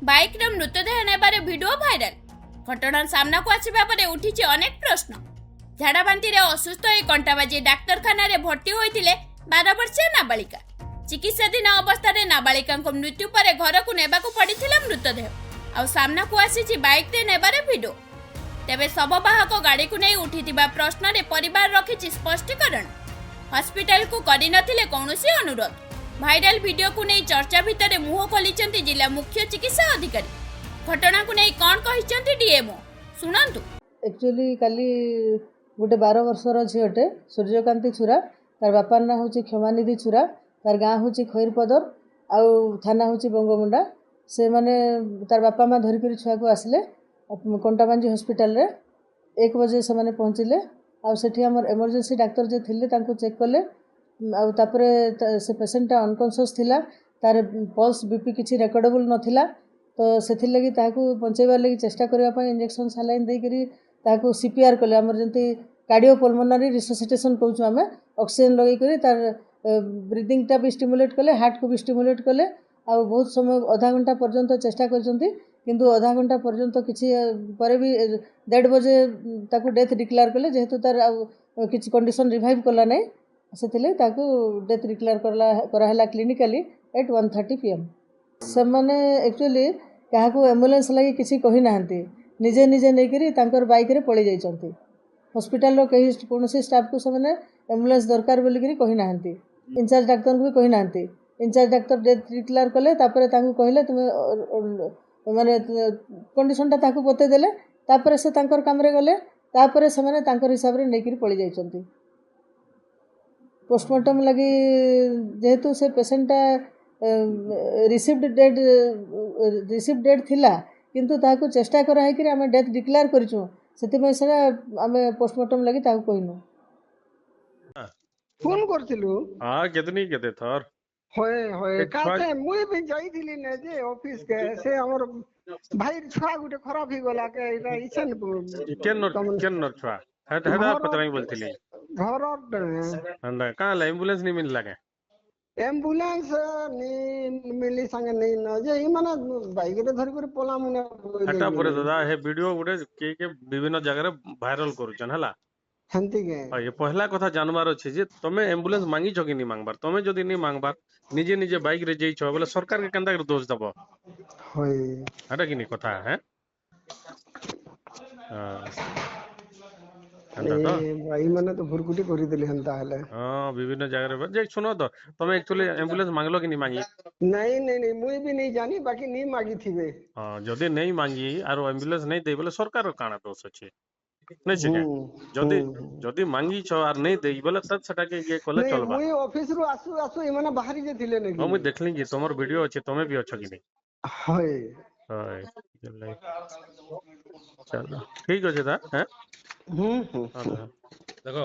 Bike रे मृतदेह नेबारे video viral. घटना सामना को आसिबा परे उठिछि अनेक प्रश्न। झाड़ा बांती रे असुस्थ होई कंटाबाजी डाक्तरखाना रे भर्ती होइतिले 12 वर्षीय नाबालिका। चिकित्साधीन अवस्था रे नाबालिका मृत्यु पर घर को नेबाकू पड़िथिला मृतदेह। आ सामना को आसिछि बाइक रे नेबारे वीडियो। तेबे शववाहक गाड़ी को नहीं उठिथिबा प्रश्न रे परिवार रखिछि स्पष्टीकरण। हॉस्पिटल को करि नथिले कौनसी अनुरोध। भाइराल वीडियो को नहीं चर्चा भितर मुह खोलिचंती जिला मुख्य चिकित्सा अधिकारी। घटना को नहीं कौन कहिचंती डीएमओ सुनंतु। एक्चुअली काली गोटे 12 वर्षर झीटे सूर्यकांति छुरा तार बापार ना हूँ क्षमानिधि छुरा तार गाँ हूँ खैरपदर आउ थाना हूँ बंगमुंडा से माने तार बापा माँ धरिक छुआ को आसिले कंटाबांजी हॉस्पिटल रे 1 बजे से माने पहुँचिले आठी आम इमरजेंसी डाक्तर जे थिले तांको चेक कले आउे से पेसेंटा अनकनसीयस थिला तार पल्स बीपी किसी रेकर्डेबल नथिला तो से लगी बचाइबार लगी चेष्टा करने इंजेक्शन सालाइन देकरी ताकू सीपीआर कले आमर जमी कार्डियो पल्मोनारी रिसोसिटेशन कहूँ आम ऑक्सीजन लगे तार ब्रीदिंगटा भी स्टिमुलेट कले हार्ट को भी स्टिमुलेट कले आ बहुत समय आधा घंटा पर्यंत चेष्टा करछंती किंतु आधा घंटा पर्यंत किसी पर भी 1:30 बजे ताकू डेथ डिक्लेयर कले जेहेतु तार किसी कंडीशन रिवाइव कला नहीं से डेथ डिक्लेयर कराला क्लिनिकाली एट 1:30 PM से मैंने एक्चुअली क्या एम्बुलेंस लगी किसी कही ना निजे निजे नहीं बाइक रे पड़े जाइछंती हॉस्पिटल कहीं कौन स्टाफ को से एम्बुलेंस दरकार बोलिकी कही ना इंचार्ज डाक्तर को भी कही ना इंचार्ज डाक्तर डेथ डिक्लेयर कले कहले तुम्हें माने कंडीशनटा ताकू बतेदेले तापर से तांकर काम रे गले तापर से माने तांकर हिसाब रे नेकिरी पड़ी जाइछंती पोस्टमार्टम लगी जेहेतु से पेशेंटा रिसीव्ड डेट थिला किंतु ताकू चेष्टा करा है कि आमे डेथ डिक्लेयर करिछु सेति से आमे पोस्टमार्टम लगी ताकू कहिनु फोन करथिलु हां केते थर होय होय काते मुई भी जाईथिली ने जे ऑफिस के से हमर भाई छुआ गुटे खराब ही गला के इटा इछन केन छुआ हेदा पतराई बोलथिली घर अंडा का एम्बुलेंस नहीं मिलला के एम्बुलेंस नी मिली संगे नहीं न जे ई माने बाइक रे धरि कर पोला मुने हटा परे दादा हे वीडियो गुटे के विभिन्न जगह रे वायरल करूछन हला हंती के ये पहला कथा जानबार अछि जे तमे एम्बुलेंस मांगी छ कि नहीं मांगबार तमे जदी नहीं मांगबार निजे निजे बाइक रे जई छ बोले सरकार के केंदा कर दोष दबो होय हटा कि नहीं कथा है भाई माने तो भुरकुटी करि देली हंता हले हां विभिन्न जगह रे जे सुनो तो तमे एक्चुअली एम्बुलेंस मांगलो कि नहीं मांगी नहीं नहीं नहीं मुई भी नहीं जानी बाकी नहीं मांगी थिबे हां जदी नहीं मांगी आरो एम्बुलेंस नहीं दे बोले सरकार रो काना दोष अछि नहीं छै जदी जदी मांगी छ आर नहीं देई बोले तत सटा के ये कोले चलबा मुई ऑफिस रो आसु आसु ई माने बाहरी जे थिले ने हां मुई देखली कि तमर वीडियो अछि तमे भी अछ कि नहीं होय होय चलो ठीक अछि दा हैं देखो